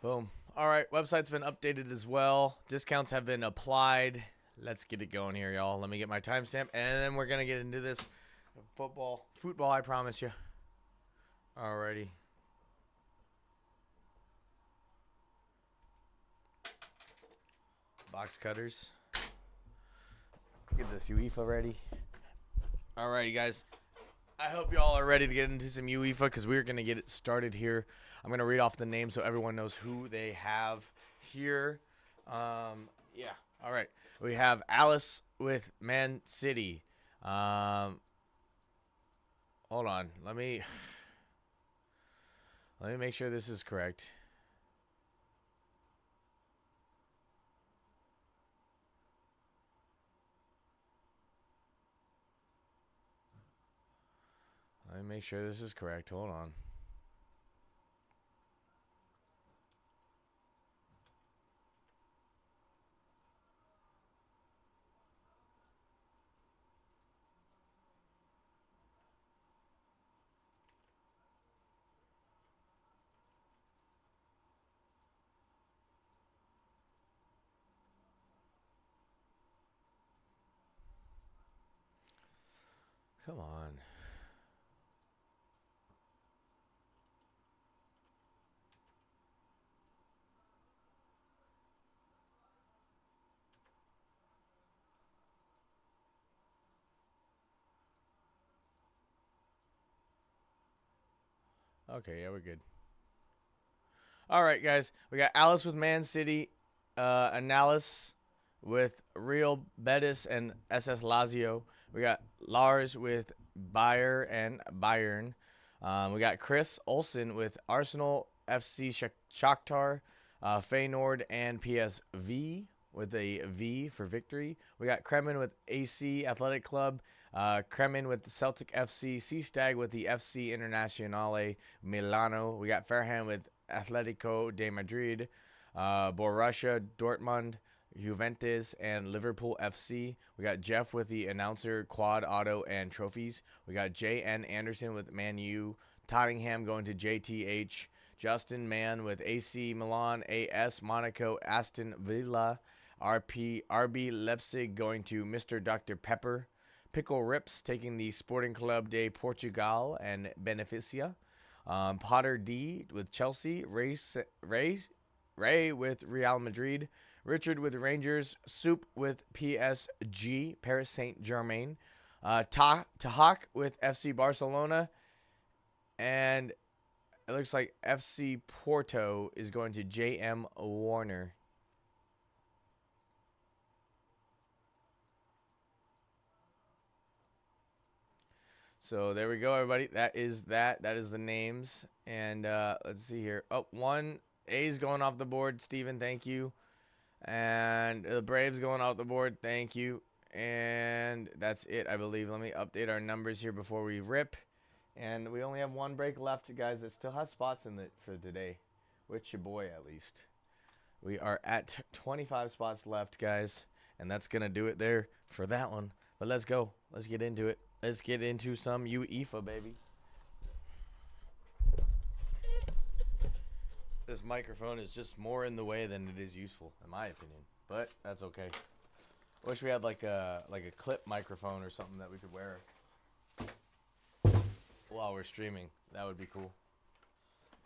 Boom. All right, website's been updated as well. Discounts have been applied. Let's get it going here, y'all. Let me get my timestamp, and then we're gonna get into this football. I promise you. Alrighty. Box cutters. Get this UEFA ready. Alrighty, guys. I hope y'all are ready to get into some UEFA because we're going to get it started here. I'm going to read off the names so everyone knows who they have here. Yeah. All right. We have Alice with Man City. Hold on. Let me make sure this is correct. Let me make sure this is correct. Hold on. Come on. Okay, yeah, we're good. All right, guys. We got Alice with Man City, Analysis with Real Betis and SS Lazio. We got Lars with Bayer and Bayern. We got Chris Olsen with Arsenal, FC Shakhtar, Feyenoord, and PSV with a V for victory. We got Kremen with AC Athletic Club, Kremen with the Celtic FC, Seastag with the FC Internazionale Milano. We got Farhan with Atletico de Madrid, Borussia Dortmund, Juventus, and Liverpool FC. We got Jeff with the announcer, Quad Auto, and Trophies. We got J.N. Anderson with Man U, Tottenham going to JTH, Justin Mann with AC Milan, AS Monaco, Aston Villa, RB Leipzig going to Mr. Dr. Pepper, Pickle Rips taking the Sporting Club de Portugal and Beneficia, Potter D with Chelsea, Ray with Real Madrid, Richard with Rangers, Soup with PSG, Paris Saint-Germain, Tahak with FC Barcelona, and it looks like FC Porto is going to JM Warner. So there we go, everybody. That is that. That is the names. And let's see here. Oh, one A's going off the board. Steven, thank you. And the Braves going off the board. Thank you. And that's it, I believe. Let me update our numbers here before we rip. And we only have one break left, guys. That still has spots in it for today. With your boy, at least. We are at 25 spots left, guys. And that's going to do it there for that one. But let's go. Let's get into it. Let's get into some UEFA, baby. This microphone is just more in the way than it is useful, in my opinion. But that's okay. Wish we had like a clip microphone or something that we could wear while we're streaming. That would be cool.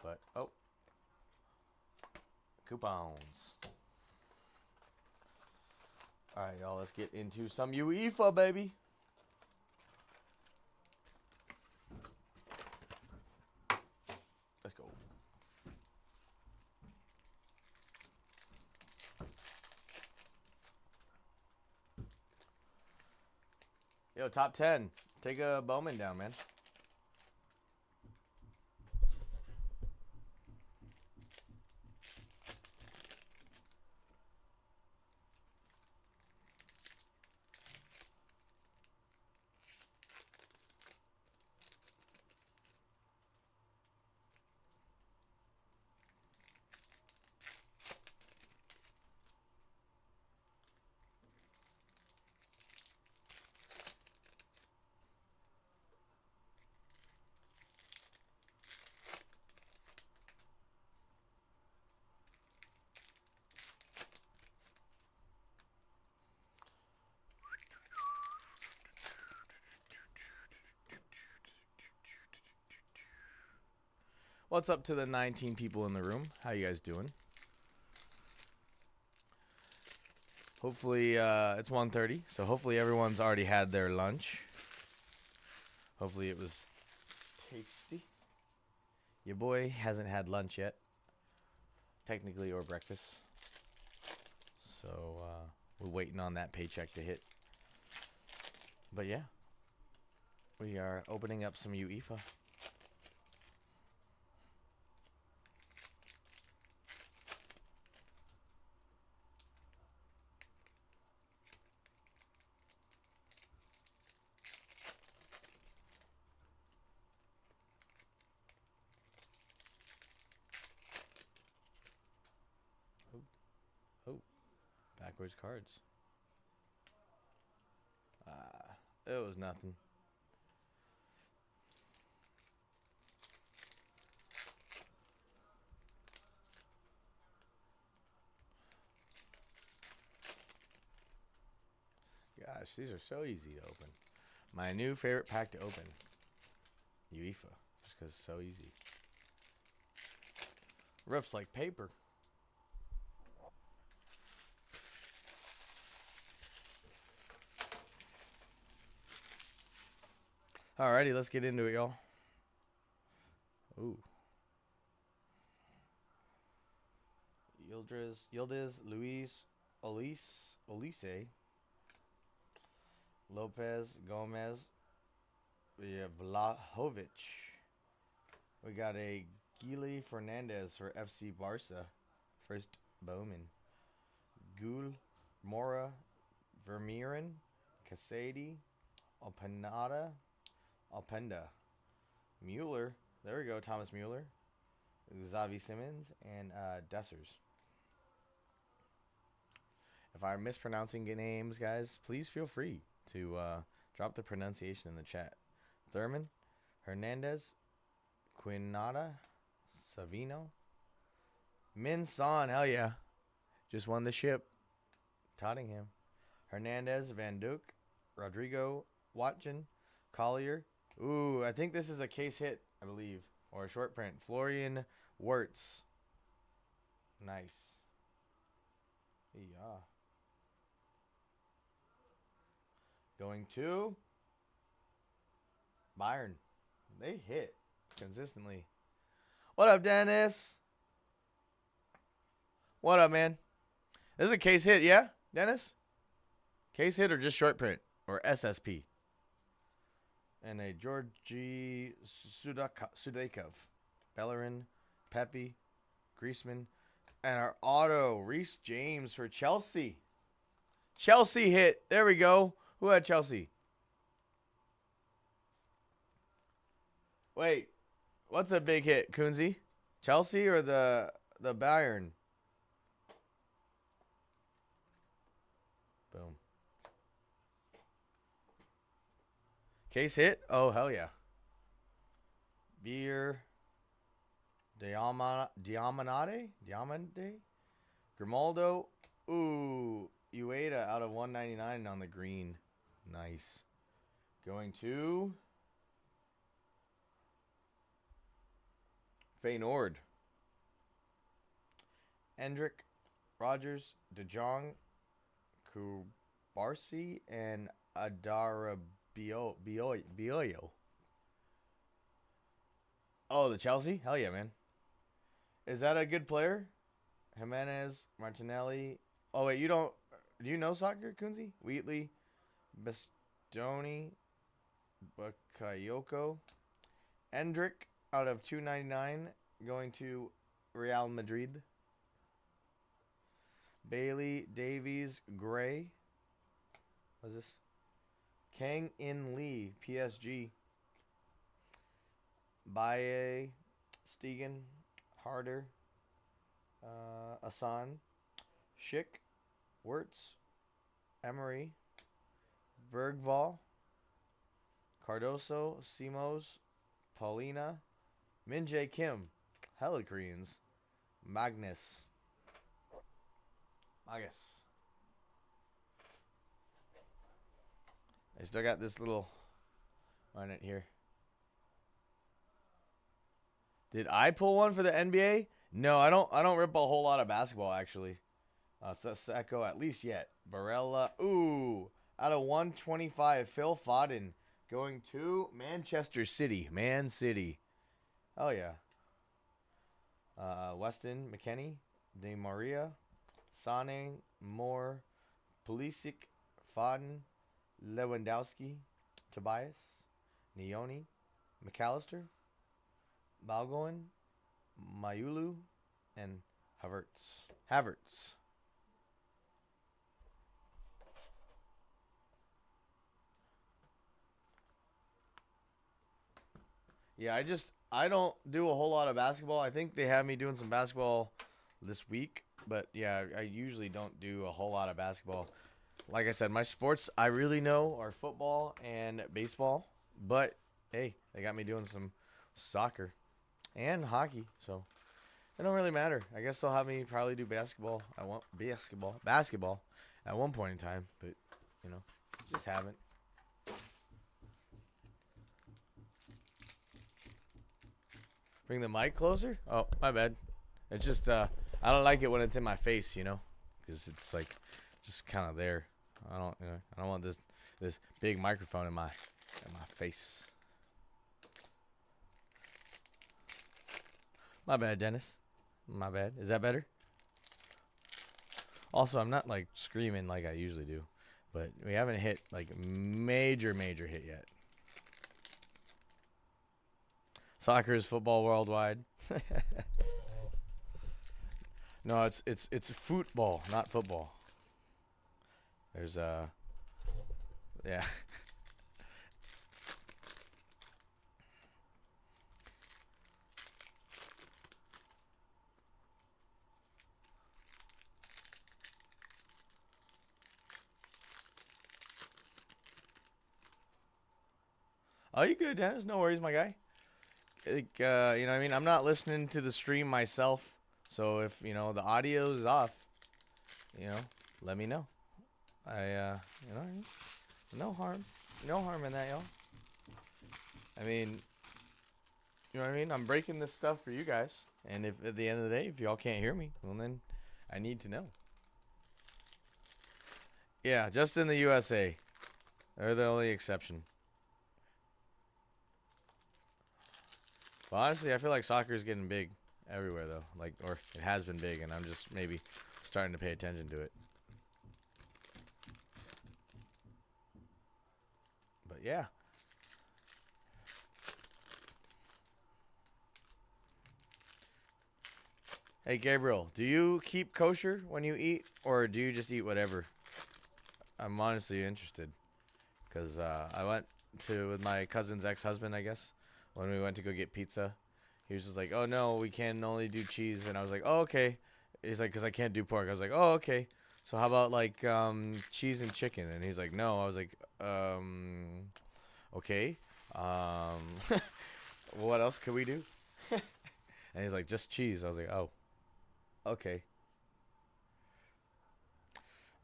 But oh, coupons. All right, y'all. Let's get into some UEFA, baby. Let's go. Yo, top 10. Take a Bowman down, man. What's up to the 19 people in the room? How you guys doing? Hopefully, it's 1:30, so hopefully everyone's already had their lunch. Hopefully it was tasty. Your boy hasn't had lunch yet, technically, or breakfast. So, we're waiting on that paycheck to hit. But yeah, we are opening up some UEFA. Oh, backwards cards. It was nothing. Gosh, these are so easy to open. My new favorite pack to open. UEFA. Just because it's so easy. Rips like paper. Alrighty, let's get into it, y'all. Ooh. Yildiz, Luis, Olise, Lopez, Gomez, we have Vlahovic. We got a Gili Fernandez for FC Barca. First Bowman. Gul, Mora, Vermeeren, Casady, Alpenda. Mueller. There we go, Thomas Mueller. Xavi Simmons and Dessers. If I'm mispronouncing names, guys, please feel free to drop the pronunciation in the chat. Thurman, Hernandez, Quinata, Savino, Min Son, hell yeah. Just won the ship. Tottenham. Hernandez, Van Dijk, Rodrigo, Watson, Collier. Ooh, I think this is a case hit, I believe. Or a short print. Florian Wirtz. Nice. Yeah. Going to Bayern. They hit consistently. What up, Dennis? What up, man? This is a case hit, yeah, Dennis? Case hit or just short print? Or SSP? And a Georgi Sudakov. Bellerin, Pepe, Griezmann. And our auto, Reece James for Chelsea. Chelsea hit. There we go. Who had Chelsea? Wait. What's a big hit, Kunzi? Chelsea or the Bayern? Boom. Case hit? Oh, hell yeah. Beer. Diamante? Grimaldo. Ooh. Ueda out of 199 on the green. Nice. Going to Feyenoord. Endrick, Rogers, De Jong, Kubarsi, and Adara Bioyo. Oh, the Chelsea? Hell yeah, man. Is that a good player? Jimenez, Martinelli. Oh, wait, do you know soccer, Kunzi? Wheatley, Bastoni, Bakayoko. Endrick out of 299 going to Real Madrid. Bailey, Davies, Gray. What's this? Kang In Lee, PSG. Baye, Stegen, Harder, Asan, Schick, Wirtz, Emery, Bergval, Cardoso, Simos, Paulina, Min Jae Kim, Helicreans, Magus. I still got this little on it here. Did I pull one for the NBA? No, I don't. I don't rip a whole lot of basketball actually. Sacco at least yet. Barella. Ooh, out of 125, Phil Foden going to Manchester City. Man City. Oh yeah. Weston McKennie, De Maria, Sane, Moore, Pulisic, Foden, Lewandowski, Tobias, Neoni, McAllister, Balgoin, Mayulu, and Havertz. Yeah, I don't do a whole lot of basketball. I think they have me doing some basketball this week, but yeah, I usually don't do a whole lot of basketball. Like I said, my sports I really know are football and baseball, but hey, they got me doing some soccer and hockey, so it don't really matter. I guess they'll have me probably do basketball. I want basketball at one point in time, but you know, just haven't. Bring the mic closer? Oh, my bad. It's just I don't like it when it's in my face, you know, because it's like just kind of there. I don't want this big microphone in my face. My bad, Dennis. My bad. Is that better? Also, I'm not like screaming like I usually do, but we haven't hit like major hit yet. Soccer is football worldwide. No, it's football, not football. There's yeah. Oh, you good, Dennis? No worries, my guy. Like, you know what I mean? I'm not listening to the stream myself, so if, you know, the audio is off, you know, let me know. You know, no harm in that, y'all. I mean, you know what I mean? I'm breaking this stuff for you guys, and if at the end of the day, if y'all can't hear me, well then, I need to know. Yeah, just in the USA. They're the only exception. Well, honestly, I feel like soccer is getting big everywhere, though. Like, or it has been big, and I'm just maybe starting to pay attention to it. But yeah. Hey, Gabriel, do you keep kosher when you eat, or do you just eat whatever? I'm honestly interested, because I went to with my cousin's ex-husband, I guess, when we went to go get pizza. He was just like, "Oh no, we can only do cheese," and I was like, "Oh okay." He's like, "Cause I can't do pork." I was like, "Oh okay." So how about like cheese and chicken? And he's like, "No." I was like, okay. What else could we do? And he's like, "Just cheese." I was like, "Oh, okay."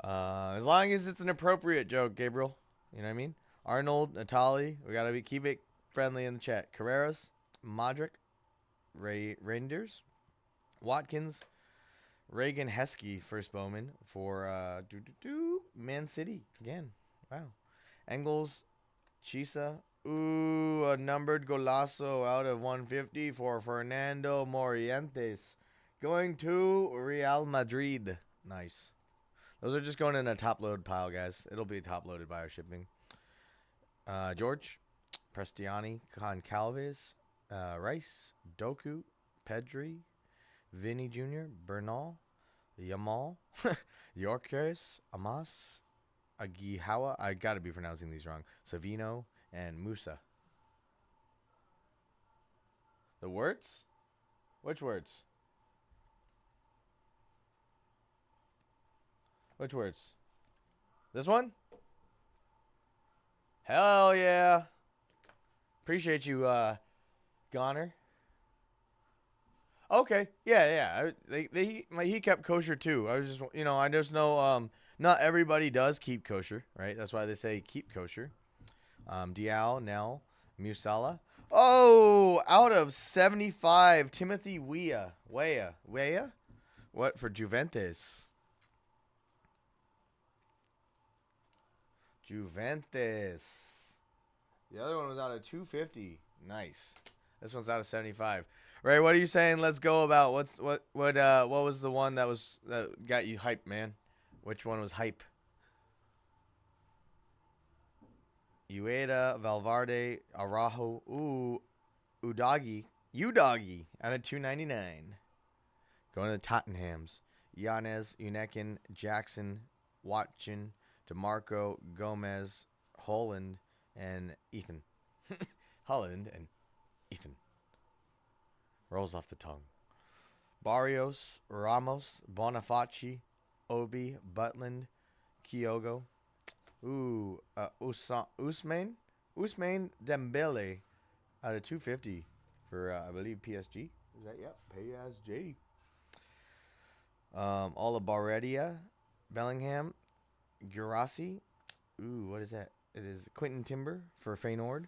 As long as it's an appropriate joke, Gabriel. You know what I mean? Arnold, Natali, we gotta keep it friendly in the chat. Carreras, Modric, Reinders, Watkins, Reagan Heskey, first Bowman for Man City again. Wow. Engels, Chisa. Ooh, a numbered golazo out of 150 for Fernando Morientes. Going to Real Madrid. Nice. Those are just going in a top load pile, guys. It'll be top loaded by our shipping. George, Prestiani, Concalves, Rice, Doku, Pedri, Vinny Jr., Bernal, Yamal, Yorkers, Amas, Agihawa. I got to be pronouncing these wrong. Savino, and Musa. The words? Which words? Which words? This one? Hell yeah. Appreciate you, Goner. Okay. Yeah. He kept kosher too. I was just, you know, I just know not everybody does keep kosher, right? That's why they say keep kosher. Diao, Nell, Musala. Oh, out of 75, Timothy Weah. Weah? What for Juventus? Juventus. The other one was out of 250. Nice. This one's out of 75. Ray, what are you saying? Let's go about what was the one that got you hyped, man? Which one was hype? Ueda, Valverde, Araujo, Udagi out of 299. Going to the Tottenhams. Yanez, Unekin, Jackson, Watson, DeMarco, Gomez, Holland, and Ethan. Holland and Ethan. Rolls off the tongue. Barrios, Ramos, Bonifaci, Obi, Butland, Kyogo. Usman Dembele out of 250 for I believe PSG. Is that PSG? Olabarredia, Bellingham, Gurasi. What is that? It is Quentin Timber for Feyenoord.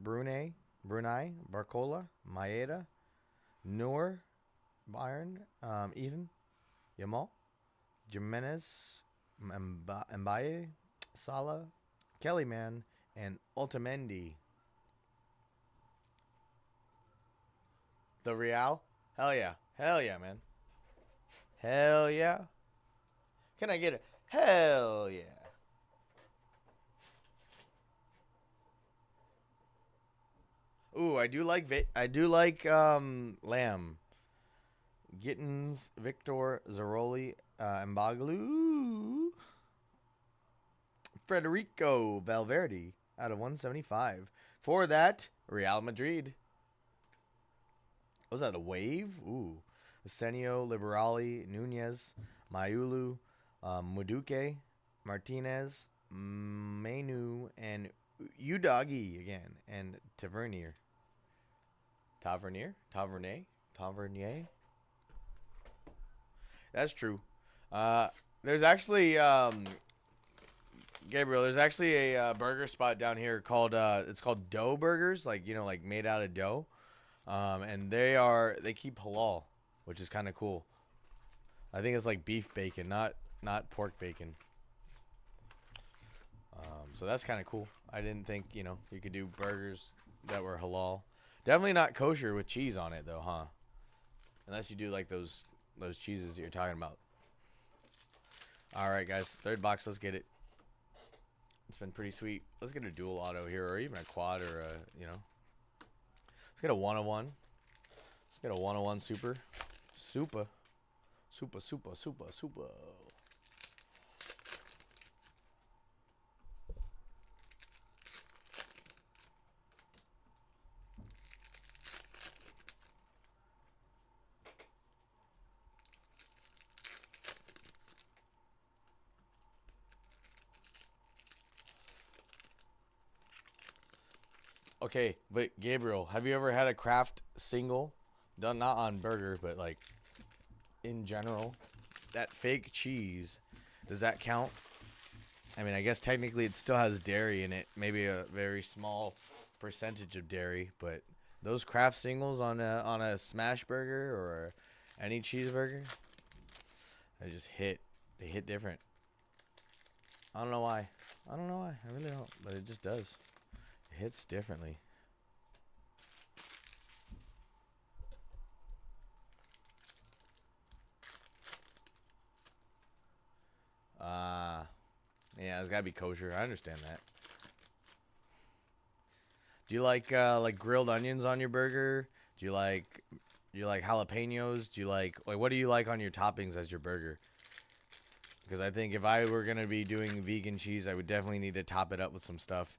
Brunei, Barcola, Maeda, Noor, Bayern, Ethan, Yamal, Jimenez, Mbaye, Salah, Kellyman, and Ultimendi. The Real? Hell yeah, man. Hell yeah. Can I get it? Hell yeah. I do like Lamb. Gittins, Victor, Zaroli, Mbaglu, Federico Valverde out of 175. For that, Real Madrid. Was that a wave? Arsenio, Liberali, Nunez, Mayulu, Muduke, Martinez, Menu, and Udagi again, and Tavernier. That's true. There's actually Gabriel. There's actually a burger spot down here called it's called Dough Burgers, like made out of dough, and they keep halal, which is kind of cool. I think it's like beef bacon, not pork bacon. So that's kind of cool. I didn't think you could do burgers that were halal. Definitely not kosher with cheese on it though, huh? Unless you do like those cheeses that you're talking about. All right, guys, third box. Let's get it. It's been pretty sweet. Let's get a dual auto here, or even a quad, or let's get a 101. Let's get a 101 super. Okay, but Gabriel, have you ever had a Kraft single done not on burger, but like in general? That fake cheese, does that count? I mean, I guess technically it still has dairy in it, maybe a very small percentage of dairy, but those Kraft singles on a smash burger or any cheeseburger, they just hit. They hit different. I don't know why. I really don't, but it just does. It hits differently. Yeah, it's gotta be kosher. I understand that. Do you like grilled onions on your burger? Do you like jalapenos? Do you like what do you like on your toppings as your burger? Because I think if I were gonna be doing vegan cheese, I would definitely need to top it up with some stuff.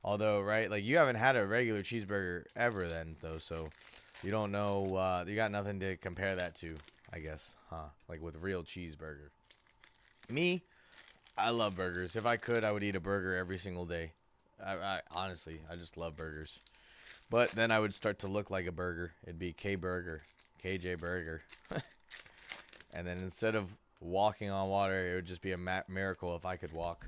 Although, right, like you haven't had a regular cheeseburger ever then, though, so you don't know. You got nothing to compare that to, I guess, huh? Like with real cheeseburger. Me, I love burgers. If I could, I would eat a burger every single day. I honestly, I just love burgers. But then I would start to look like a burger. It'd be K-Burger, KJ Burger. And then instead of walking on water, it would just be a miracle if I could walk.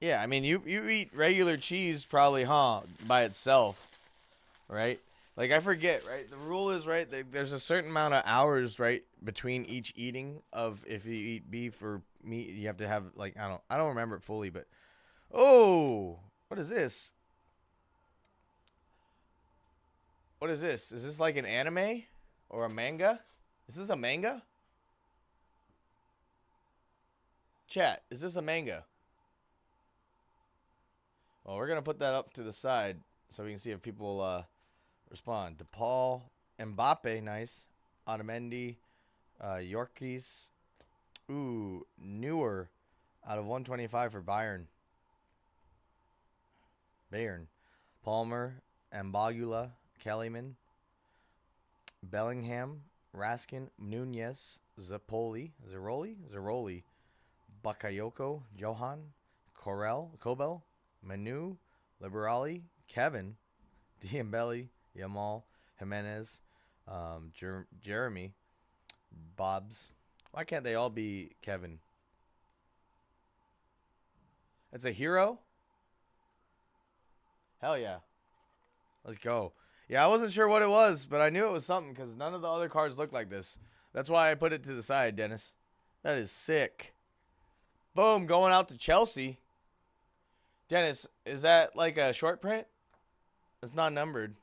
Yeah, I mean, you eat regular cheese probably, huh, by itself, right? Like, I forget, right? The rule is, right, there's a certain amount of hours, right, between each eating of if you eat beef or meat, you have to have, like, I don't remember it fully, but, oh, what is this? What is this? Is this like an anime or a manga? Is this a manga? Chat, is this a manga? Well, we're going to put that up to the side so we can see if people respond. DePaul, Mbappe, nice. Otamendi, Yorkies. Ooh, Newer out of 125 for Bayern. Palmer, Mbagula, Kellyman, Bellingham, Raskin, Nunez, Zeroli, Bakayoko, Johan, Kobel, Manu, Liberali, Kevin, Diambelli, Yamal, Jimenez, Jeremy, Bobs. Why can't they all be Kevin? It's a hero? Hell yeah. Let's go. Yeah, I wasn't sure what it was, but I knew it was something because none of the other cards looked like this. That's why I put it to the side, Dennis. That is sick. Boom, going out to Chelsea. Dennis, is that like a short print? It's not numbered.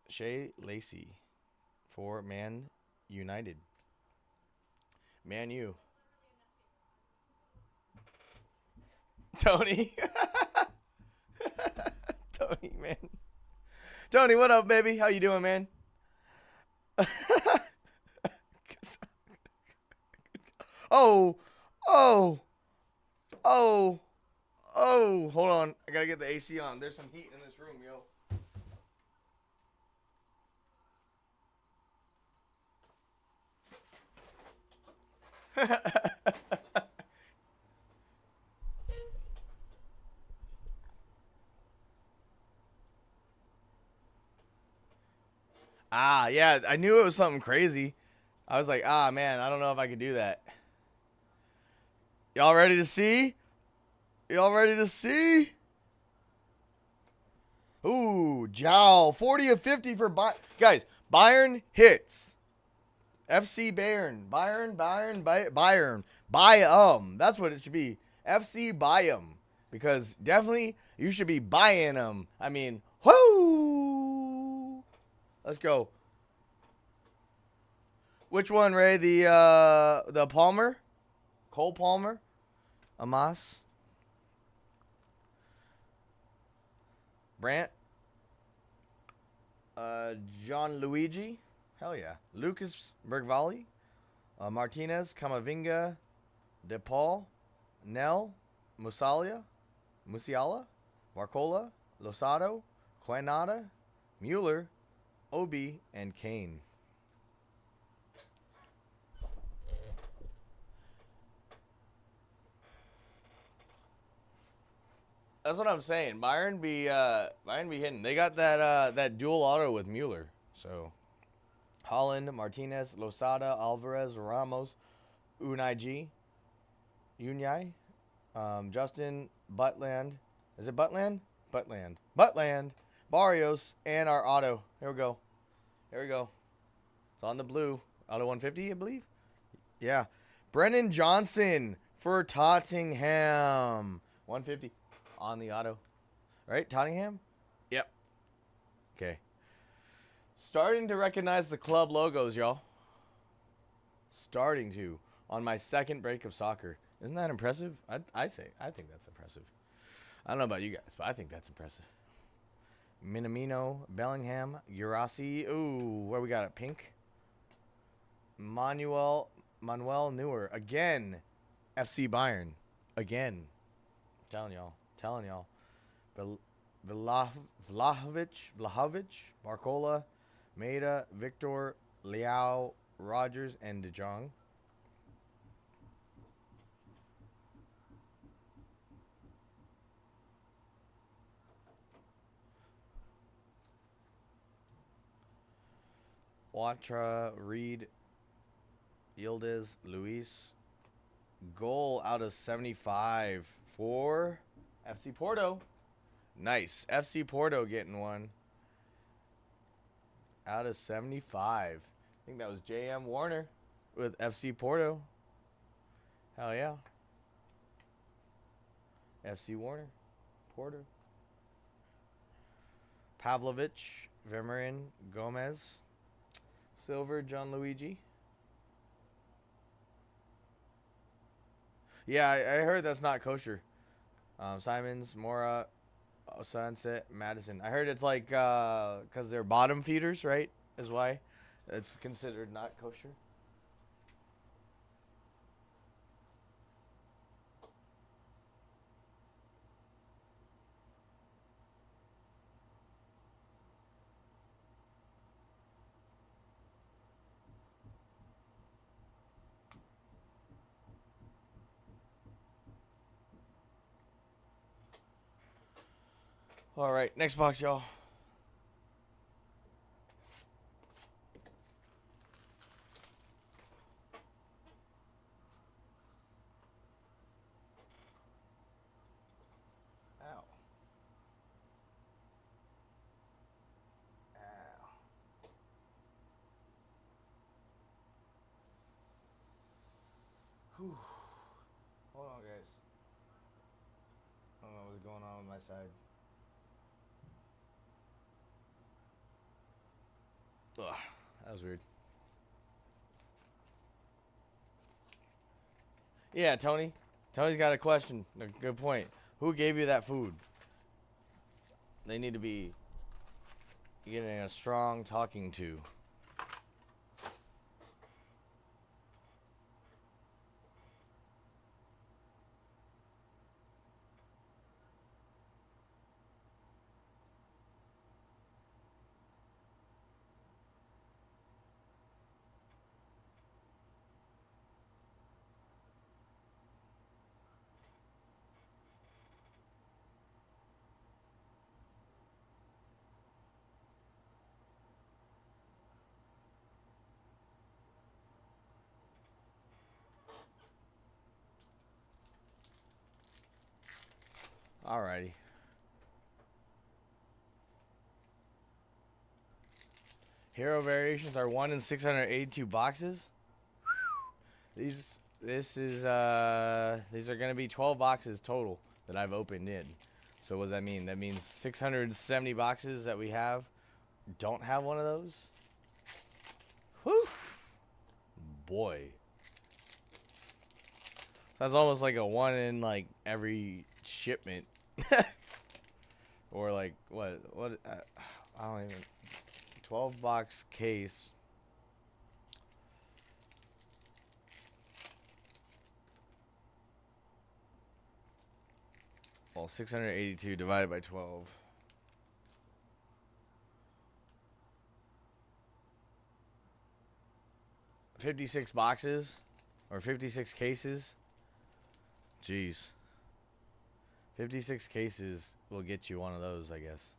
Shea Lacey for Man United. Man U. Tony. Tony, man. Tony, what up, baby? How you doing, man? Oh, oh, oh, oh. Hold on. I got to get the AC on. There's some heat in this room, yo. Yeah, I knew it was something crazy. I was like, man, I don't know if I could do that. Y'all ready to see? Y'all ready to see? Ooh, Jowl. 40 of 50 for Bayern. Guys, Bayern hits. FC Bayern. Bayern. That's what it should be. FC Bayern. Because definitely you should be buying them. I mean, whoo! Let's go. Which one, Ray? The Palmer? Cole Palmer? Amas? Brandt? John Luigi? Hell yeah. Lucas Bergvali? Martinez? Camavinga? DePaul? Nell? Musiala? Marcola? Losado? Quinada? Mueller? Obi? And Kane. That's what I'm saying. Bayern be hitting. They got that dual auto with Mueller. So Holland, Martinez, Losada, Alvarez, Ramos, Unai, Justin, Butland. Is it Butland? Butland, Barrios, and our auto. Here we go. It's on the blue. Auto 150, I believe. Yeah. Brennan Johnson for Tottenham. 150 on the auto. Right? Tottenham? Yep. Okay. Starting to recognize the club logos, y'all. Starting to. On my second break of soccer. Isn't that impressive? I think that's impressive. I don't know about you guys, but I think that's impressive. Minamino, Bellingham, Urasi. Ooh, where we got it? Pink. Manuel Neuer. Again. FC Bayern. Again. Telling y'all. Vlahovic, Barcola, Maida, Victor, Liao, Rogers, and De Jong. Watra, Reed, Yildiz, Luis, Goal out of 75 for FC Porto. Nice. FC Porto getting one. Out of 75. I think that was J.M. Warner with FC Porto. Hell yeah. FC Warner. Porto. Pavlovic. Vermeeren. Gomez. Silver. John Luigi. Yeah, I heard that's not kosher. Simons, Mora, Sunset, Madison. I heard it's like because they're bottom feeders, right? Is why it's considered not kosher. All right, next box, y'all. Ow. Ow. Whew. Hold on, guys. I don't know what's going on with my side. Ugh, that was weird. Yeah, Tony. Tony's got a question. A good point. Who gave you that food? They need to be getting a strong talking to. Alrighty. Hero variations are 1 in 682 boxes. These are gonna be 12 boxes total that I've opened in. So what does that mean? That means 670 boxes that we have don't have one of those. Whew. Boy. That's almost like a 1 in like every shipment. Or like what I don't even 12 box case. Well, 682 divided by 12. $56 boxes or 56 cases. Jeez. 56 cases will get you one of those, I guess.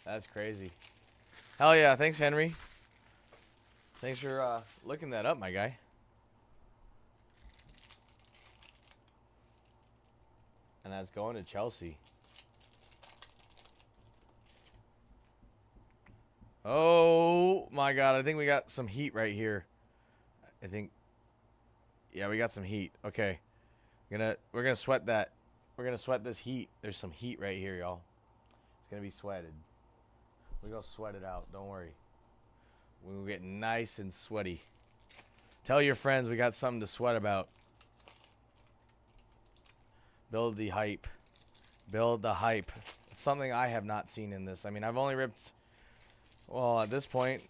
That's crazy. Hell yeah. Thanks, Henry. Thanks for looking that up, my guy. And that's going to Chelsea. Oh, my God. I think we got some heat right here. I think. Yeah, we got some heat. Okay. We're gonna sweat that. We're gonna sweat this heat. There's some heat right here, y'all. It's gonna be sweated. We're gonna sweat it out. Don't worry. We'll get nice and sweaty. Tell your friends we got something to sweat about. Build the hype. Build the hype. It's something I have not seen in this. I mean, I've only ripped, well, at this point,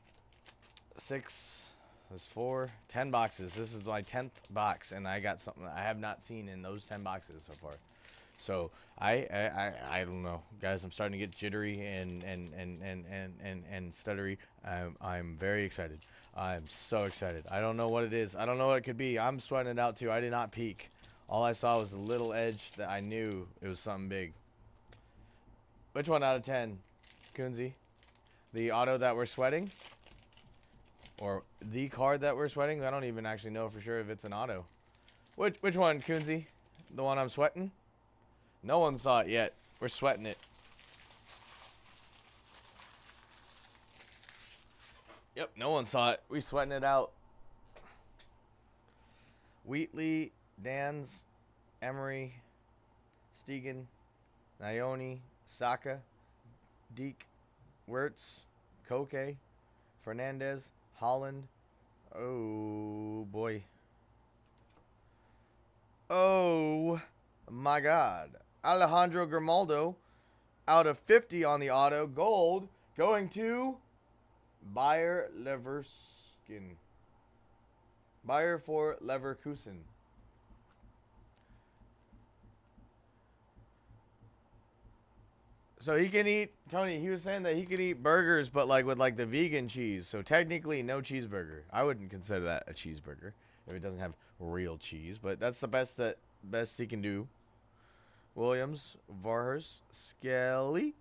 10 boxes. This is my 10th box, and I got something I have not seen in those 10 boxes so far. So I don't know, guys. I'm starting to get jittery and stuttery. I'm very excited. I'm so excited. I don't know what it is. I don't know what it could be. I'm sweating it out too. I did not peek. All I saw was the little edge that I knew it was something big. Which one out of 10, Kunzi? The auto that we're sweating? Or the card that we're sweating. I don't even actually know for sure if it's an auto. Which one, Coonsy? The one I'm sweating? No one saw it yet. We're sweating it. Yep, no one saw it. We sweating it out. Wheatley, Dans, Emery, Stegen, Nione, Saka, Deke, Wirtz, Koke, Fernandez, Holland. Oh, boy. Oh, my God. Alejandro Grimaldo out of 50 on the auto. Gold going to Bayer Leverkusen. Bayer for Leverkusen. So he can eat, Tony, he was saying that he could eat burgers, but like with like the vegan cheese. So technically no cheeseburger. I wouldn't consider that a cheeseburger if it doesn't have real cheese, but that's the best he can do. Williams, Varhurst, Skelly.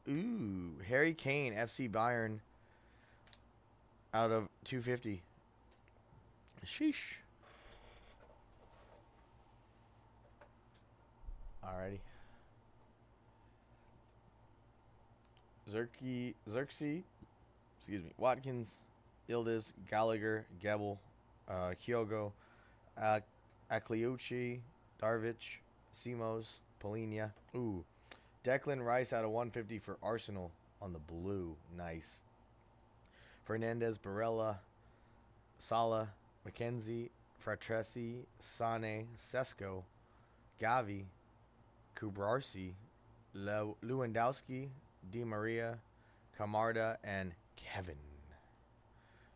Ooh, Harry Kane, FC Bayern out of 250. Sheesh. Alrighty. Xerxes, excuse me, Watkins, Ildiz, Gallagher, Gebel, Kyogo, Akliuchi, Darvic, Simos, Polinia. Ooh, Declan Rice out of 150 for Arsenal on the blue. Nice. Fernandez, Barella, Sala, McKenzie, Fratresi, Sane, Sesko, Gavi, Kubrarsi, Lewandowski, Di Maria, Camarda, and Kevin.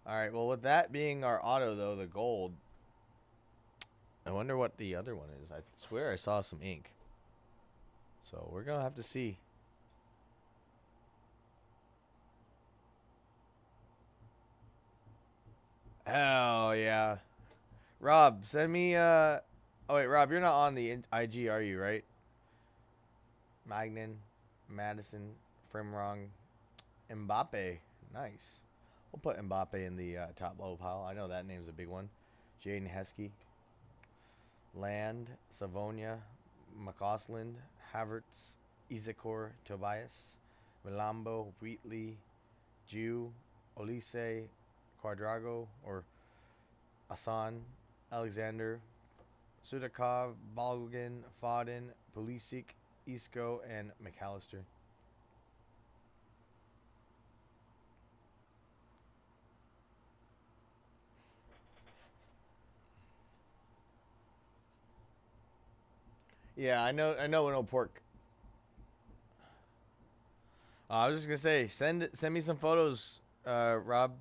All right, well, with that being our auto, though, the gold, I wonder what the other one is. I swear I saw some ink. So we're going to have to see. Hell yeah. Rob, send me, oh, wait, Rob, you're not on the IG, are you, right? Magnan, Madison, Frimrong, Mbappe. Nice. We'll put Mbappe in the top low pile. I know that name's a big one. Jaden Heskey. Land, Savonia, McCausland, Havertz, Izakor, Tobias, Milambo, Wheatley, Jew, Olise, Quadrago, or Asan, Alexander, Sudakov, Balgin, Fodden, Pulisic, Isco, and McAllister. Yeah, I know no pork. I was just gonna say, send me some photos, Rob.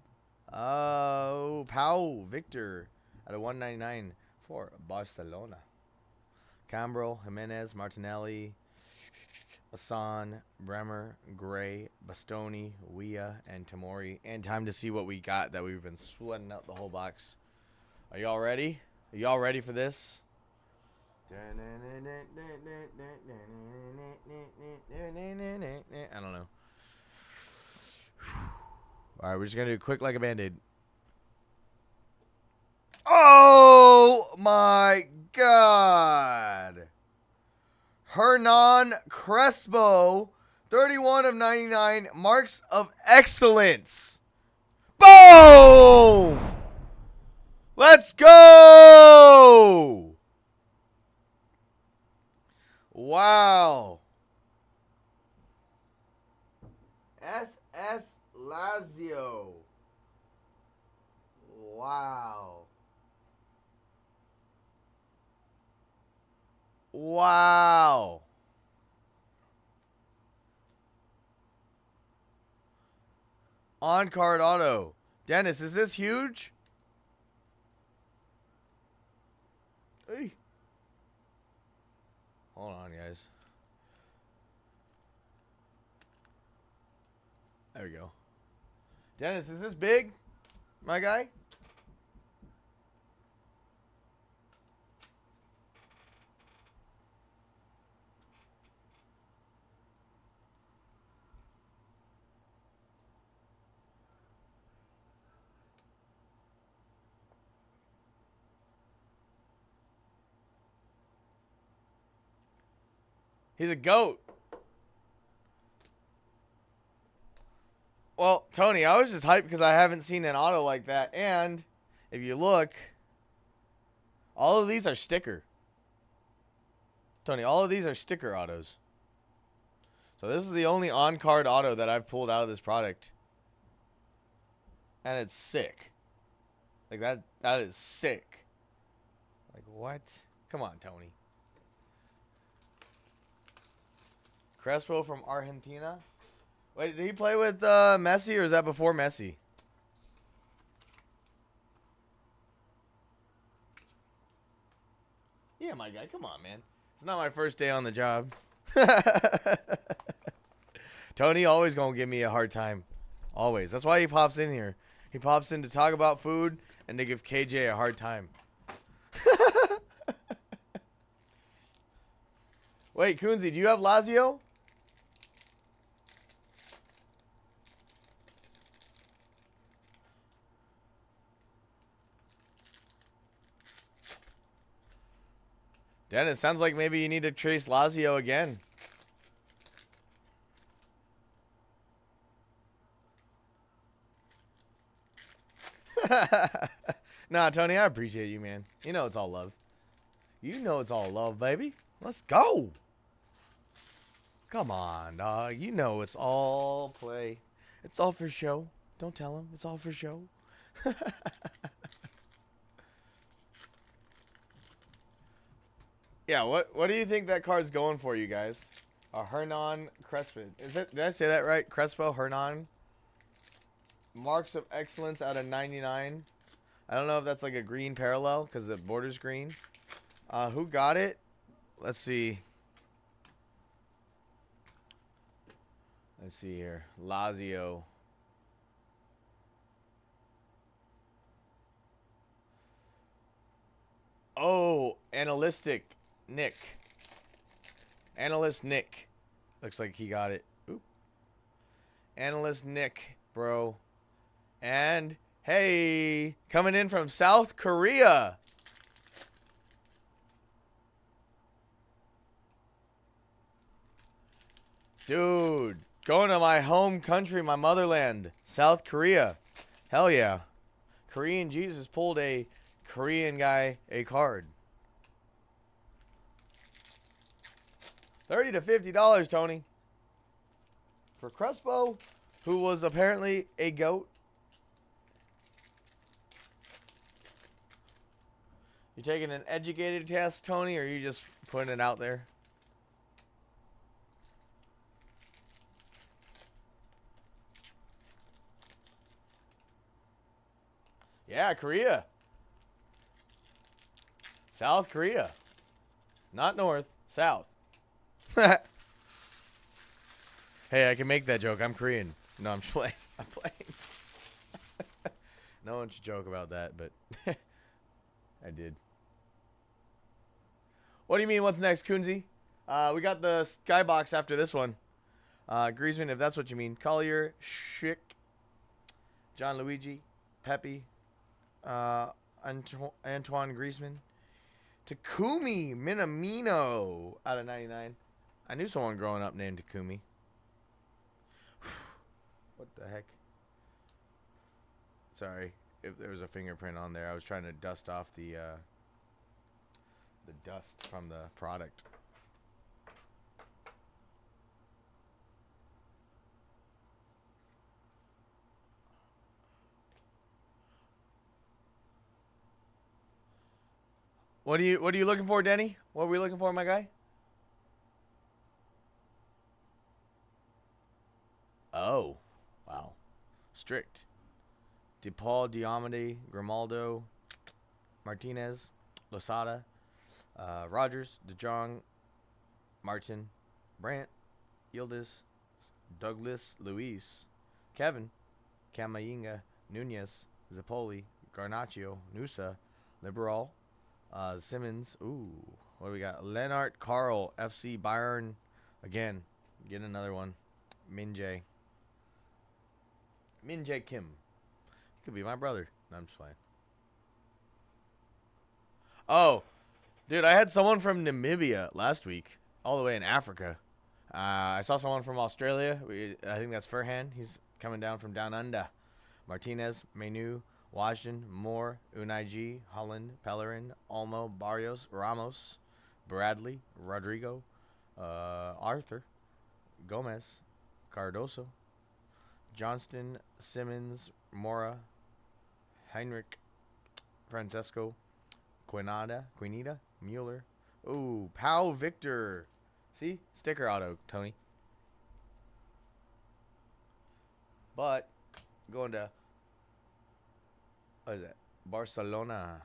Oh, Pau Victor at a 199 for Barcelona. Cambrel, Jimenez, Martinelli, Hassan, Bremer, Gray, Bastoni, Wea, and Tamori. And time to see what we got that we've been sweating out the whole box. Are y'all ready? Are y'all ready for this? I don't know. All right, we're just going to do quick like a Band-Aid. Oh, my God. Hernan Crespo, 31 of 99, marks of excellence. Boom! Let's go! Wow. SS Lazio. Wow. Wow. On card auto. Dennis, is this huge? Hey. Hold on, guys. There we go. Dennis, is this big, my guy? He's a GOAT. Well, Tony, I was just hyped because I haven't seen an auto like that. And if you look, all of these are sticker. Tony, all of these are sticker autos. So this is the only on-card auto that I've pulled out of this product. And it's sick. Like, that is sick. Like, what? Come on, Tony. Crespo from Argentina. Wait, did he play with Messi, or is that before Messi? Yeah, my guy. Come on, man. It's not my first day on the job. Tony always gonna give me a hard time. Always. That's why he pops in here. He pops in to talk about food and to give KJ a hard time. Wait, Kunzi, do you have Lazio? Dennis, sounds like maybe you need to trace Lazio again. Nah, Tony, I appreciate you, man. You know it's all love. You know it's all love, baby. Let's go. Come on, dog. You know it's all play. It's all for show. Don't tell him. It's all for show. Yeah, what do you think that card's going for, you guys? A Hernan Crespo. Did I say that right? Crespo Hernan. Marks of excellence out of 99. I don't know if that's like a green parallel because the border's green. Who got it? Let's see. Let's see here. Lazio. Oh, Analytic Nick. Analyst Nick. Looks like he got it. Oop. Analyst Nick, bro. And, hey, coming in from South Korea. Dude, going to my home country, my motherland, South Korea. Hell yeah. Korean Jesus pulled a Korean guy a card. $30 to $50, Tony. For Crespo, who was apparently a GOAT. You taking an educated test, Tony, or are you just putting it out there? Yeah, Korea. South Korea. Not North, South. Hey, I can make that joke. I'm Korean. No, I'm just playing. I'm playing. No one should joke about that, but I did. What do you mean, what's next, Kunzi? We got the skybox after this one. Griezmann, if that's what you mean. Collier, Schick, John Luigi, Pepe, Antoine Griezmann. Takumi Minamino out of 99. I knew someone growing up named Takumi. What the heck? Sorry if there was a fingerprint on there. I was trying to dust off the dust from the product. What are you looking for, Denny? What are we looking for, my guy? Oh, wow. Strict. DePaul, Diomede, Grimaldo, Martinez, Losada, Rogers, De Jong, Martin, Brandt, Yildiz, Douglas, Luis, Kevin, Camavinga, Nunez, Zapoli, Garnacho, Nusa, Liberal, Simmons. Ooh, what do we got? Lennart Carl, FC Bayern. Again, get another one. Min-Jae. Min-Jae Kim. He could be my brother. No, I'm just playing. Oh, dude, I had someone from Namibia last week. all the way in Africa. I saw someone from Australia. I think that's Furhan. He's coming down from down under. Martinez, Menu, Wajdan, Moore, Unai G, Holland, Pellerin, Olmo, Barrios, Ramos, Bradley, Rodrigo, Arthur, Gomez, Cardoso, Johnston, Simmons, Mora, Heinrich, Francesco, Quinada, Mueller. Ooh, Pau Victor. See? Sticker auto, Tony. But, going to, what is that? Barcelona.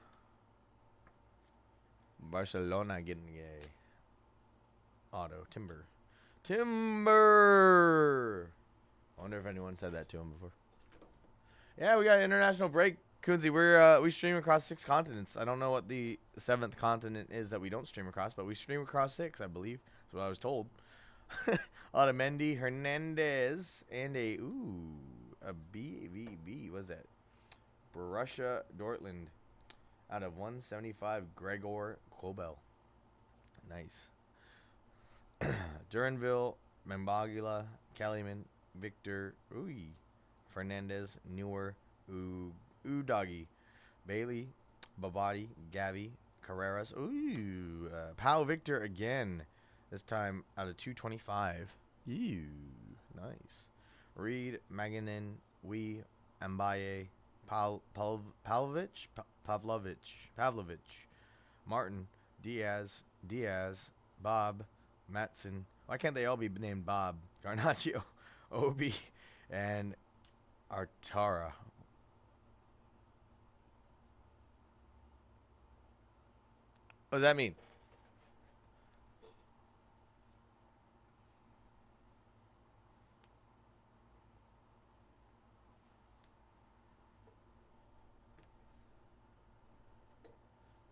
Barcelona getting a auto. Timber. I wonder if anyone said that to him before. Yeah, we got international break. Kunzi, we stream across 6 continents. I don't know what the 7th continent is that we don't stream across, but we stream across 6, I believe. That's what I was told. Otamendi, Hernandez, and a BVB. What's that? Borussia Dortmund out of 175. Gregor Kobel. Nice. Duranville, Membagula, Kellyman, Victor, Fernandez, Newer, Udagi, Bailey, Babadi, Gavi, Carreras. Pau Victor again. This time out of 225. Nice. Reed, Maganin, Mbaye, Pavlovich, Martin, Diaz, Bob, Matson. Why can't they all be named Bob? Garnacho, Obi, and Artara. What does that mean?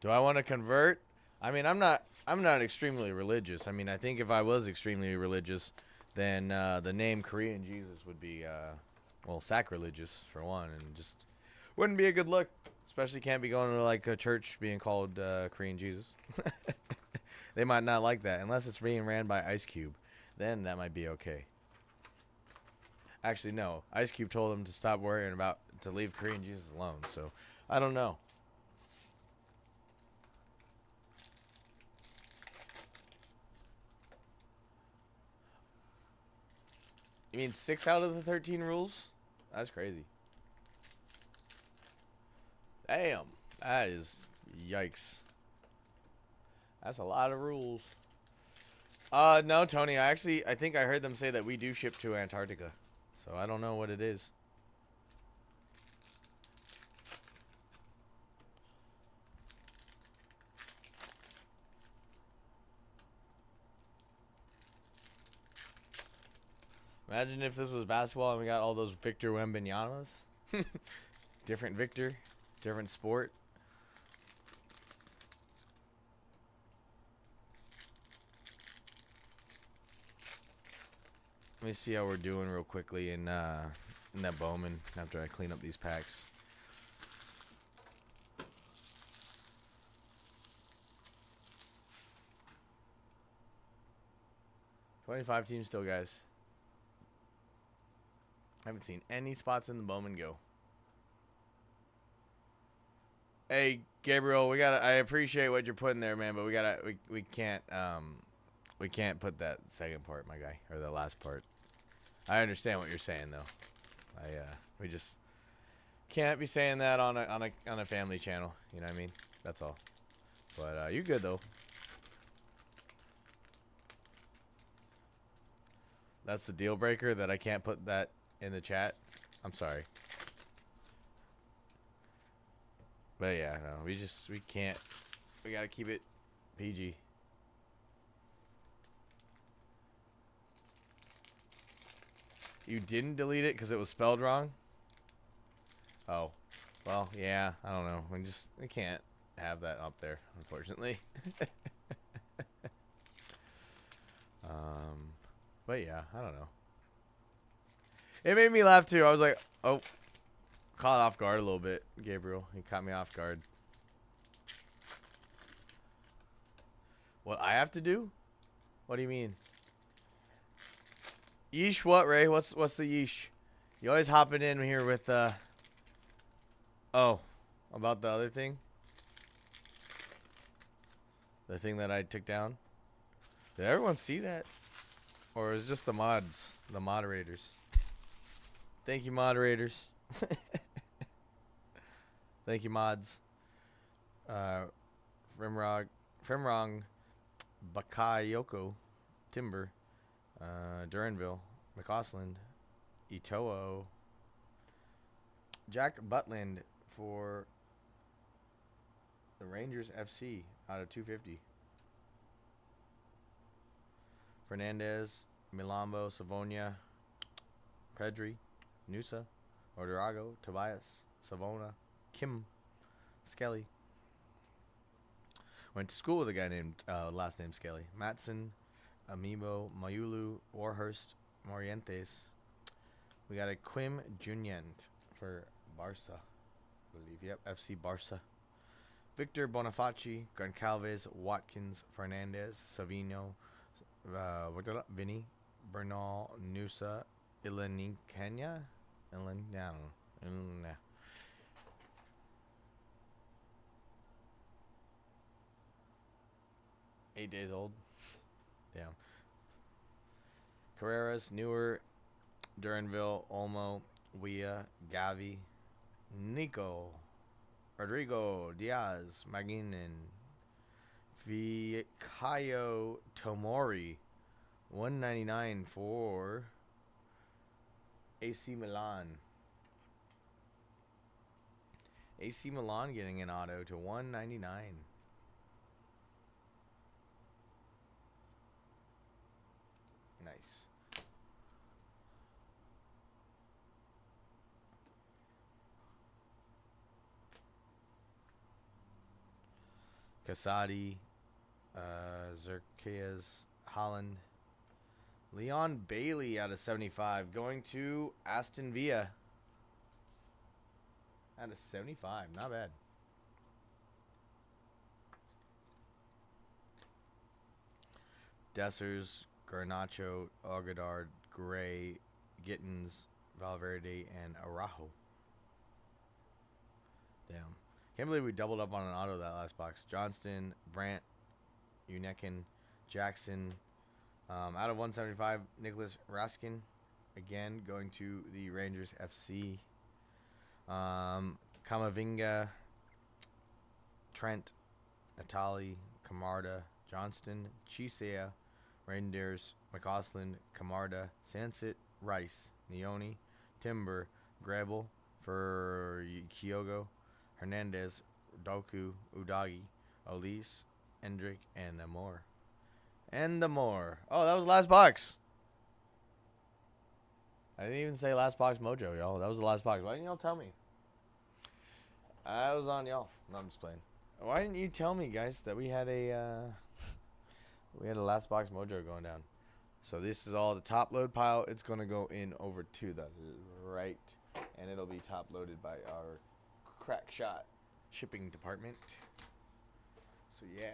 Do I want to convert? I mean, I'm not extremely religious. I mean, I think if I was extremely religious, then the name Korean Jesus would be, well, sacrilegious for one, and just wouldn't be a good look. Especially can't be going to like a church being called Korean Jesus. They might not like that unless it's being ran by Ice Cube. Then that might be okay. Actually, no. Ice Cube told him to stop worrying about to leave Korean Jesus alone. So I don't know. You mean 6 out of the 13 rules? That's crazy. Damn. That is yikes. That's a lot of rules. No, Tony. I think I heard them say that we do ship to Antarctica. So I don't know what it is. Imagine if this was basketball and we got all those Victor Wembanyama's. Different Victor, different sport. Let me see how we're doing real quickly in that Bowman after I clean up these packs. $25 teams still, guys. I haven't seen any spots in the Bowman go. Hey, Gabriel, I appreciate what you're putting there, man, but we can't put that second part, my guy, or the last part. I understand what you're saying though. We just can't be saying that on a family channel, you know what I mean? That's all. But you're good though. That's the deal breaker that I can't put that in the chat. I'm sorry. But yeah, no, we can't. We gotta keep it PG. You didn't delete it because it was spelled wrong? Oh. Well, yeah, I don't know. We can't have that up there, unfortunately. But yeah, I don't know. It made me laugh too. I was like, oh, caught off guard a little bit, Gabriel. He caught me off guard. What I have to do? What do you mean? Yeesh what, Ray? What's the yeesh? You always hopping in here with oh, about the other thing? The thing that I took down? Did everyone see that? Or is it just the mods? The moderators? Thank you, moderators. Thank you, mods. Fremrong, Bakayoko, Timber, Duranville, McCausland, Itoo, Jack Butland for the Rangers FC out of 250. Fernandez, Milambo, Savonia, Pedri, Nusa, Ordorago, Tobias, Savona, Kim, Skelly. Went to school with a guy named, last name Skelly. Matson, Amiibo, Mayulu, Warhurst, Morientes. We got a Quim Junyent for Barca, I believe. Yep, FC Barca. Victor Bonifaci, Goncalves, Watkins, Fernandez, Savino, Vinny, Bernal, Nusa, Ilanikenya, Ilana. 8 days old. Damn. Carreras, Newer, Duranville, Olmo, Wea, Gavi, Nico, Rodrigo, Diaz, Maginin, Fikayo Tomori, 199 for AC Milan. AC Milan getting an auto to 199. Nice. Casati, Zerkeas, Holland, Leon Bailey out of 75 going to Aston Villa. Out of 75, not bad. Dessers, Garnacho, Ogadard, Gray, Gittins, Valverde, and Araujo. Damn. Can't believe we doubled up on an auto that last box. Johnston, Brandt, Unekin, Jackson. Out of 175, Nicholas Raskin. Again, going to the Rangers FC. Kamavinga, Trent, Natali, Camarda, Johnston, Chisea, Reindeers, McCausland, Camarda, Sansit, Rice, Neone, Timber, Grebel for Kyogo, Hernandez, Doku, Udagi, Elise, Endrick, and Amor. And the more. Oh, that was the last box. I didn't even say last box mojo, y'all. That was the last box. Why didn't y'all tell me? I was on y'all. No, I'm just playing. Why didn't you tell me, guys, that we had a last box mojo going down? So this is all the top load pile. It's gonna go in over to the right, and it'll be top loaded by our crack shot shipping department. So yeah.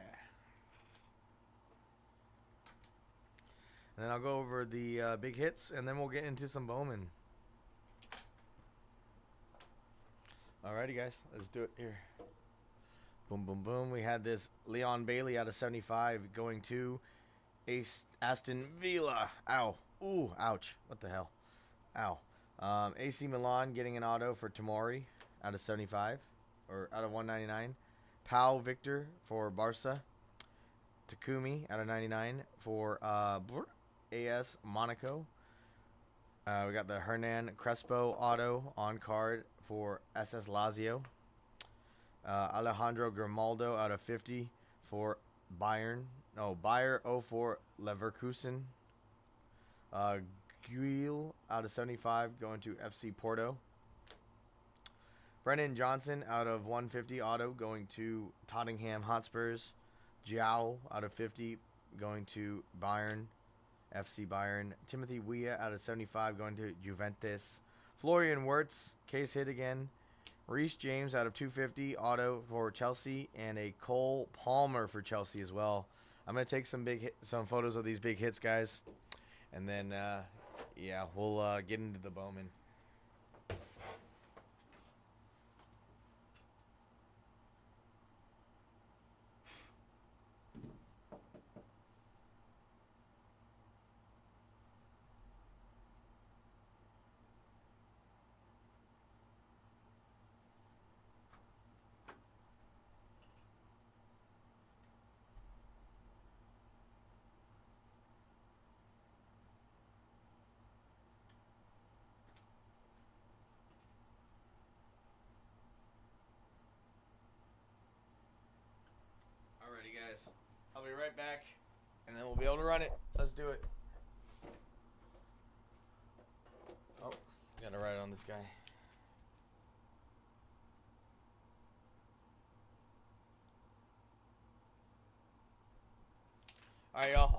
And then I'll go over the big hits, and then we'll get into some Bowman. Alrighty, guys. Let's do it here. Boom, boom, boom. We had this Leon Bailey out of 75 going to Aston Villa. Ow. Ooh, ouch. What the hell? Ow. AC Milan getting an auto for Tomori out of 75, or out of 199. Pau Victor for Barca. Takumi out of 99 for AS Monaco. We got the Hernan Crespo auto on card for SS Lazio. Alejandro Grimaldo out of 50 for Bayern. No, Bayer 04 Leverkusen. Guil out of 75 going to FC Porto. Brennan Johnson out of 150 auto going to Tottenham Hotspurs. Jiao out of 50 going to Bayern. FC Bayern. Timothy Weah out of 75 going to Juventus. Florian Wirtz, case hit again. Reece James out of 250 auto for Chelsea, and a Cole Palmer for Chelsea as well I'm gonna take some photos of these big hits, guys, and then yeah, we'll get into the Bowman. Alrighty, guys. I'll be right back, and then we'll be able to run it. Let's do it. Oh, gotta ride on this guy. Alright, y'all.